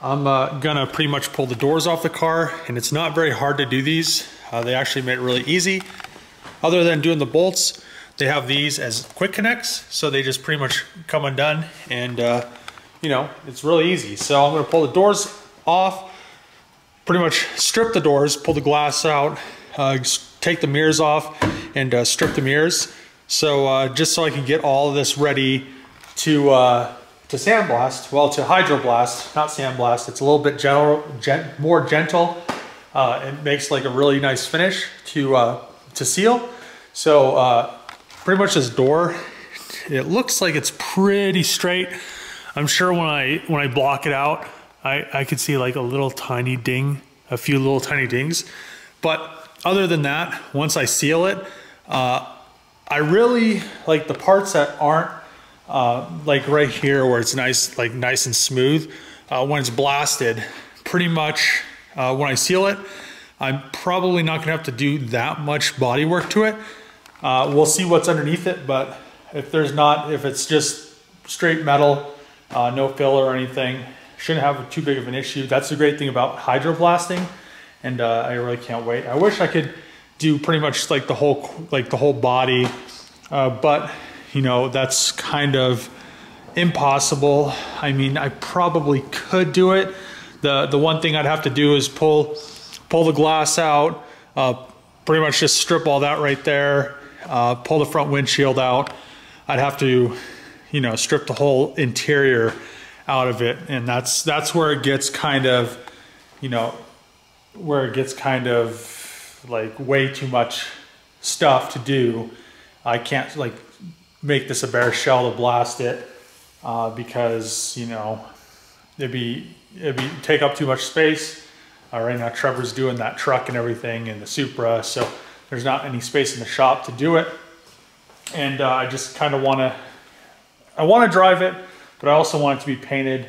I'm gonna pretty much pull the doors off the car, and it's not very hard to do these. They actually made it really easy. Other than doing the bolts, they have these as quick connects, so they just pretty much come undone, and you know, it's really easy. So I'm gonna pull the doors off, pretty much strip the doors, pull the glass out, take the mirrors off, and strip the mirrors. So just so I can get all of this ready to sandblast, well, to hydroblast, not sandblast. It's a little bit more gentle. It makes like a really nice finish to seal. So pretty much this door, it looks like it's pretty straight. I'm sure when I block it out, I could see like a little tiny ding, a few little tiny dings. But other than that, once I seal it, I really like the parts that aren't like right here where it's nice and smooth. When it's blasted, pretty much when I seal it, I'm probably not gonna have to do that much body work to it. We'll see what's underneath it, but if it's just straight metal, no filler or anything, shouldn't have too big of an issue. That's the great thing about hydroblasting, and I really can't wait. I wish I could do pretty much like the whole body, but you know, that's kind of impossible. I mean, I probably could do it. The one thing I'd have to do is pull the glass out, pretty much just strip all that right there, pull the front windshield out. I'd have to, you know, strip the whole interior out of it, and that's where it gets kind of, you know, where it gets kind of like way too much stuff to do. I can't like make this a bare shell to blast it because, you know, it'd take up too much space. Right now Trevor's doing that truck and everything and the Supra, so there's not any space in the shop to do it. And I just kind of want to drive it, but I also want it to be painted.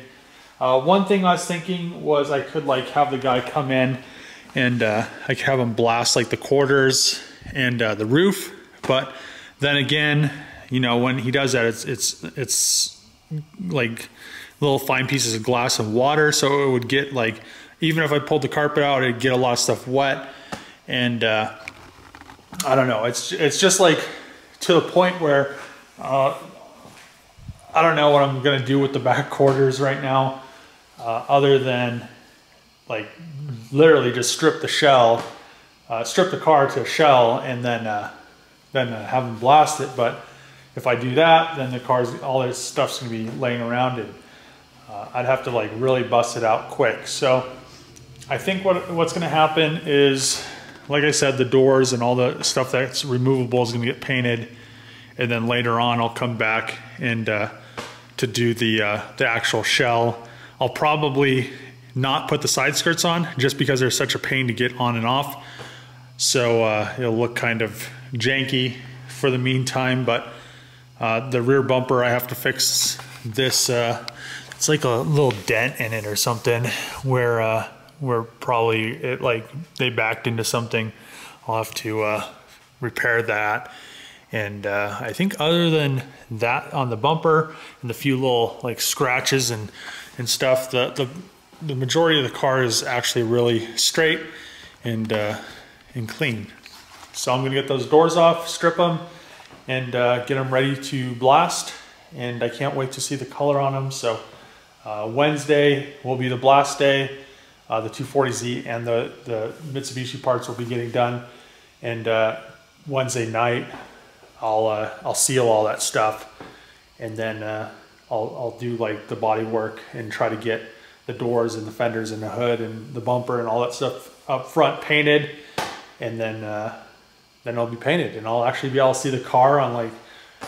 One thing I was thinking was I could like have the guy come in and I could have him blast like the quarters and the roof, but then again, you know, when he does that, it's like little fine pieces of glass and water, so it would get like, even if I pulled the carpet out, it'd get a lot of stuff wet, and I don't know. It's just like to the point where I don't know what I'm gonna do with the back quarters right now, other than like literally just strip the shell, strip the car to a shell, and then have them blast it. But if I do that, then all this stuff's gonna be laying around, and I'd have to like really bust it out quick. So I think what's gonna happen is, like I said, the doors and all the stuff that's removable is gonna get painted, and then later on I'll come back and to do the actual shell. I'll probably not put the side skirts on just because they're such a pain to get on and off. So it'll look kind of janky for the meantime, but the rear bumper, I have to fix this. It's like a little dent in it or something where probably they backed into something. I'll have to repair that. And I think other than that on the bumper and the few little like scratches and stuff, the majority of the car is actually really straight and clean. So I'm gonna get those doors off, strip them, and get them ready to blast. And I can't wait to see the color on them. So Wednesday will be the blast day. The 240Z and the Mitsubishi parts will be getting done. And Wednesday night, I'll seal all that stuff, and then I'll do like the body work and try to get the doors and the fenders and the hood and the bumper and all that stuff up front painted, and then it'll be painted, and I'll actually be able to see the car on like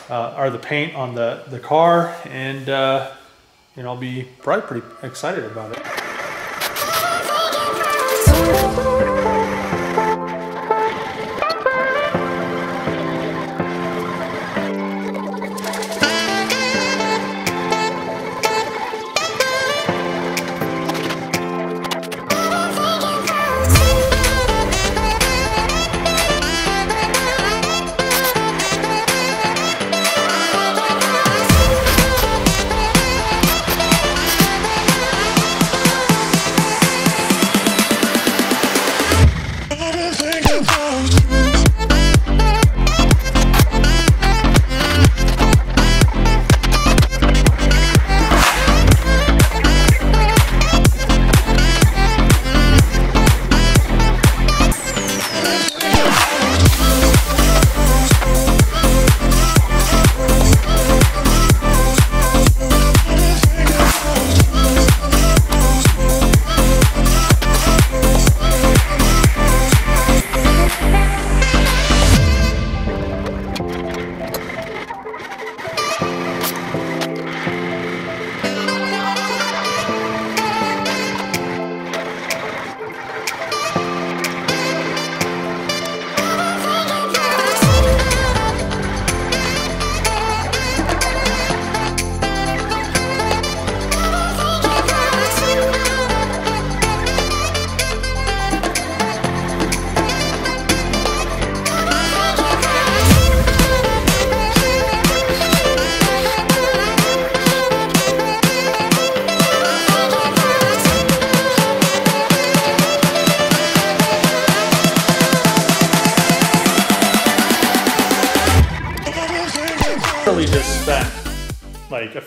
or the paint on the car, and you know, I'll be probably pretty excited about it.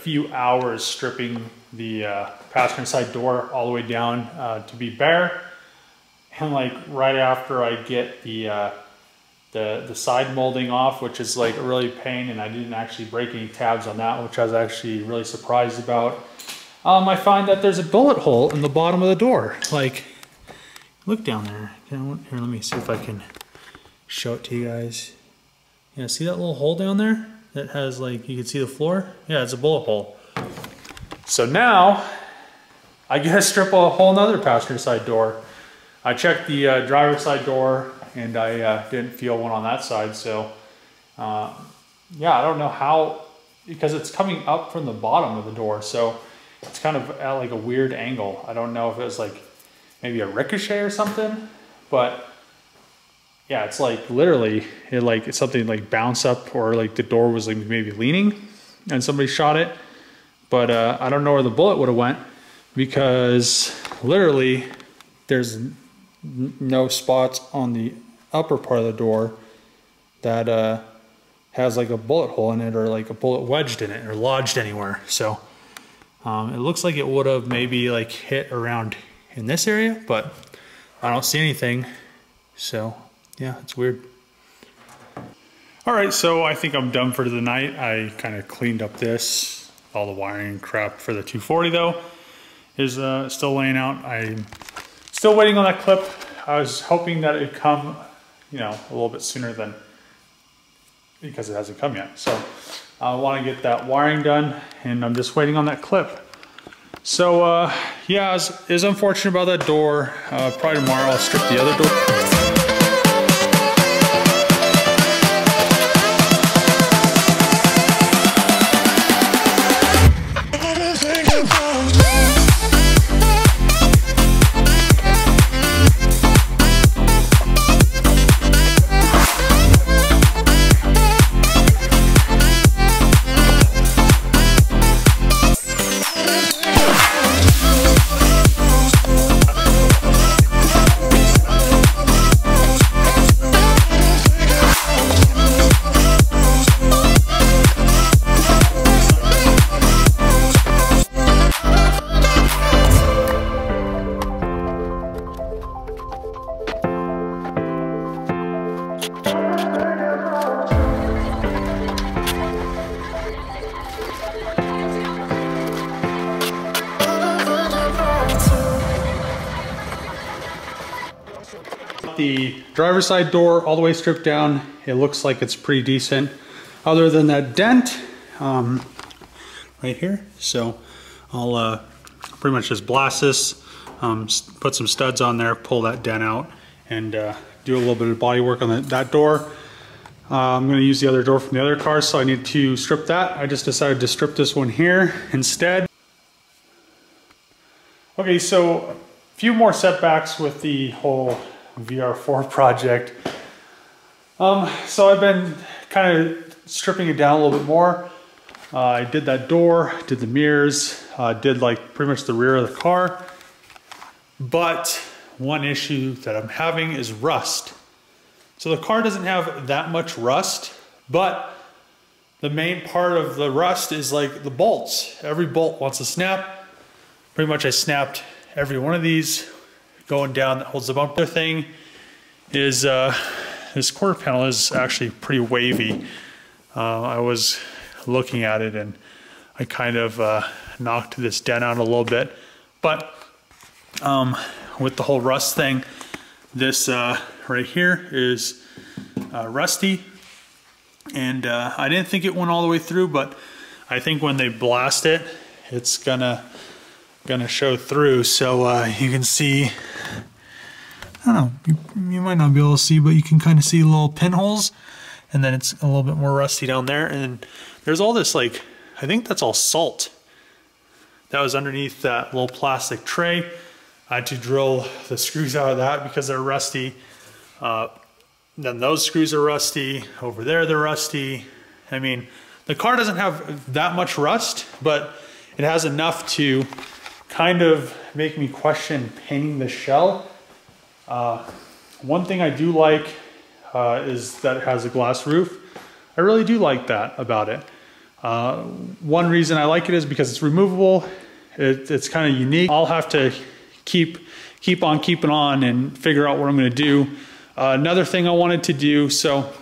few hours stripping the passenger side door all the way down to be bare. And like right after I get the side molding off, which is like a really pain, and I didn't actually break any tabs on that, which I was actually really surprised about. I find that there's a bullet hole in the bottom of the door. Like, look down there. Here, let me see if I can show it to you guys. Yeah, see that little hole down there? That has like, you can see the floor? Yeah, it's a bullet hole. So now, I gotta strip a whole nother passenger side door. I checked the driver's side door, and I didn't feel one on that side. So, yeah, I don't know how, because it's coming up from the bottom of the door. So it's kind of at like a weird angle. I don't know if it was like maybe a ricochet or something, but yeah, it's like literally it's something like bounced up, or like the door was like maybe leaning and somebody shot it. But I don't know where the bullet would have went, because literally there's no spots on the upper part of the door that has like a bullet hole in it, or like a bullet wedged in it, or lodged anywhere. So it looks like it would have maybe like hit around in this area, but I don't see anything. So yeah, it's weird. All right, so I think I'm done for the night. I kind of cleaned up this. All the wiring crap for the 240 though is still laying out. I'm still waiting on that clip. I was hoping that it'd come, you know, a little bit sooner than, because it hasn't come yet. So I want to get that wiring done, and I'm just waiting on that clip. So yeah, it's unfortunate about that door. Probably tomorrow I'll strip the other door. The driver's side door all the way stripped down. It looks like it's pretty decent, other than that dent right here. So I'll pretty much just blast this, put some studs on there, pull that dent out, and do a little bit of body work on that door. I'm going to use the other door from the other car, so I need to strip that. I just decided to strip this one here instead. Okay, so a few more setbacks with the whole VR4 project. So I've been kind of stripping it down a little bit more. I did that door, did the mirrors, did like pretty much the rear of the car. But one issue that I'm having is rust. So the car doesn't have that much rust, but the main part of the rust is like the bolts. Every bolt wants to snap. Pretty much I snapped every one of these going down that holds the bumper. Thing is this quarter panel is actually pretty wavy. I was looking at it and I kind of knocked this dent out a little bit, but with the whole rust thing, this right here is rusty, and I didn't think it went all the way through, but I think when they blast it, it's gonna show through. So you can see, I don't know, you might not be able to see, but you can kind of see little pinholes, and then it's a little bit more rusty down there. And there's all this, like, I think that's all salt that was underneath that little plastic tray. I had to drill the screws out of that because they're rusty. Then those screws are rusty. Over there they're rusty. I mean, the car doesn't have that much rust, but it has enough to kind of make me question painting the shell. One thing I do like is that it has a glass roof. I really do like that about it. One reason I like it is because it's removable. It's kind of unique. I'll have to keep on keeping on and figure out what I'm going to do. Another thing I wanted to do, so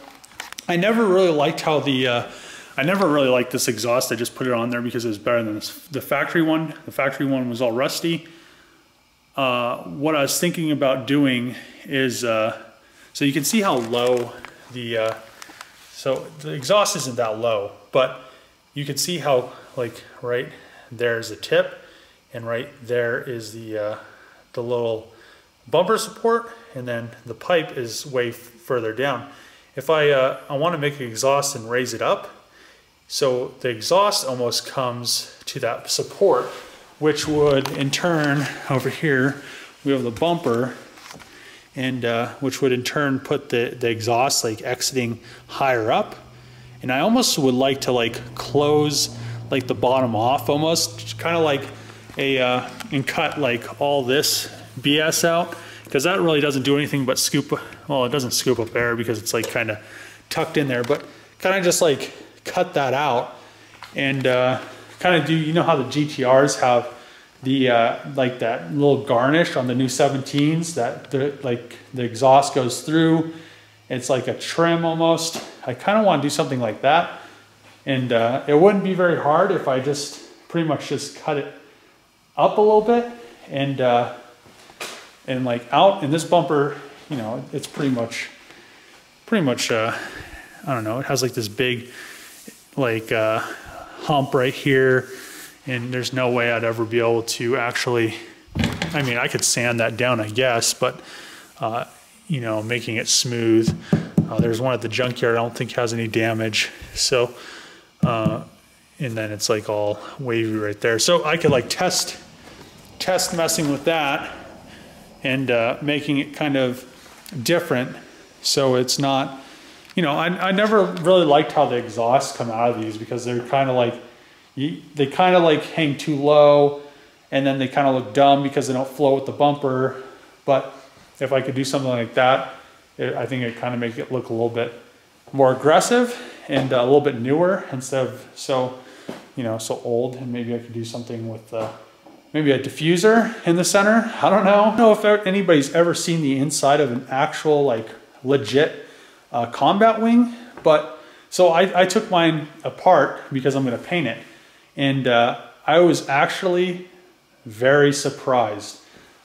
I never really liked how I never really liked this exhaust. I just put it on there because it was better than the factory one. The factory one was all rusty. What I was thinking about doing is, so you can see how low so the exhaust isn't that low, but you can see how, like, right there's a tip, and right there is the little bumper support, and then the pipe is way further down. If I want to make an exhaust and raise it up, so the exhaust almost comes to that support, which would in turn, over here, we have the bumper, and which would in turn put the exhaust like exiting higher up. And I almost would like to like close like the bottom off almost, kind of like and cut like all this BS out, because that really doesn't do anything but scoop, well, it doesn't scoop up air because it's like kind of tucked in there, but kind of just like cut that out and kind of do, you know how the GTRs have the like that little garnish on the new 17s that the exhaust goes through. It's like a trim almost. I kind of want to do something like that, and it wouldn't be very hard if I just pretty much just cut it up a little bit and like out. And this bumper, you know, it's pretty much I don't know, it has like this big like hump right here, and there's no way I'd ever be able to actually, I mean, I could sand that down, I guess, but you know, making it smooth. There's one at the junkyard I don't think has any damage, so and then it's like all wavy right there, so I could like test messing with that and making it kind of different, so it's not, you know, I never really liked how the exhausts come out of these, because they're kind of like, they kind of like hang too low, and then they kind of look dumb because they don't flow with the bumper. But if I could do something like that, I think it kind of make it look a little bit more aggressive and a little bit newer, instead of so, you know, so old. And maybe I could do something with maybe a diffuser in the center. I don't know. I don't know if anybody's ever seen the inside of an actual like legit combat wing, but so I took mine apart because I'm going to paint it, and I was actually very surprised.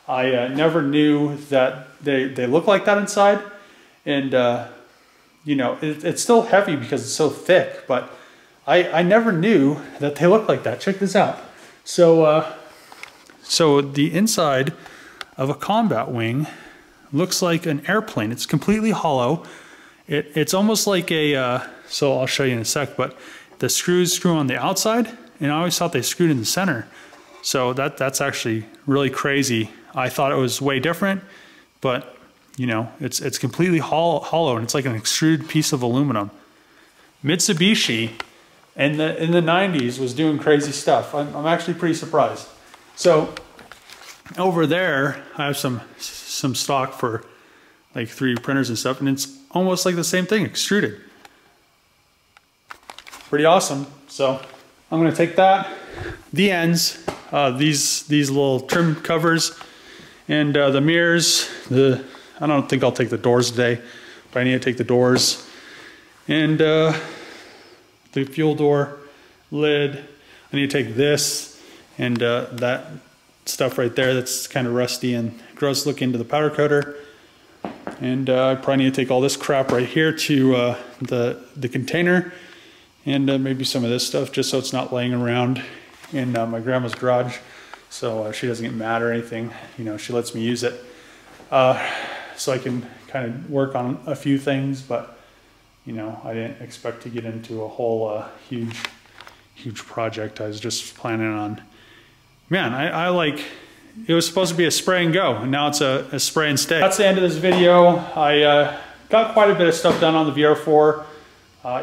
I never knew that they look like that inside, and you know, it's still heavy because it's so thick, but I never knew that they look like that. Check this out. So so the inside of a combat wing looks like an airplane. It's completely hollow. It's almost like a, so I'll show you in a sec, but the screws screw on the outside, and I always thought they screwed in the center. So that's actually really crazy. I thought it was way different, but you know, it's completely hollow, and it's like an extruded piece of aluminum. Mitsubishi in the 90s was doing crazy stuff. I'm actually pretty surprised. So over there, I have some stock for like 3D printers and stuff, and it's almost like the same thing, extruded. Pretty awesome. So I'm gonna take that, the ends, these little trim covers, and the mirrors. I don't think I'll take the doors today, but I need to take the doors, and the fuel door lid. I need to take this and that stuff right there that's kind of rusty and gross looking to the powder coater. And I probably need to take all this crap right here to the container, and maybe some of this stuff, just so it's not laying around in my grandma's garage, so she doesn't get mad or anything. You know, she lets me use it, so I can kind of work on a few things. But you know, I didn't expect to get into a whole huge project. I was just planning on, man, I like, it was supposed to be a spray and go, and now it's a spray and stay. That's the end of this video. I got quite a bit of stuff done on the VR4,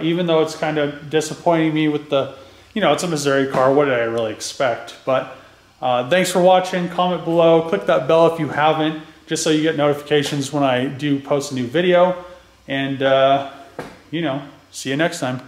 even though it's kind of disappointing me with the, you know, it's a Missouri car. What did I really expect? But thanks for watching. Comment below. Click that bell if you haven't, just so you get notifications when I do post a new video. And, you know, see you next time.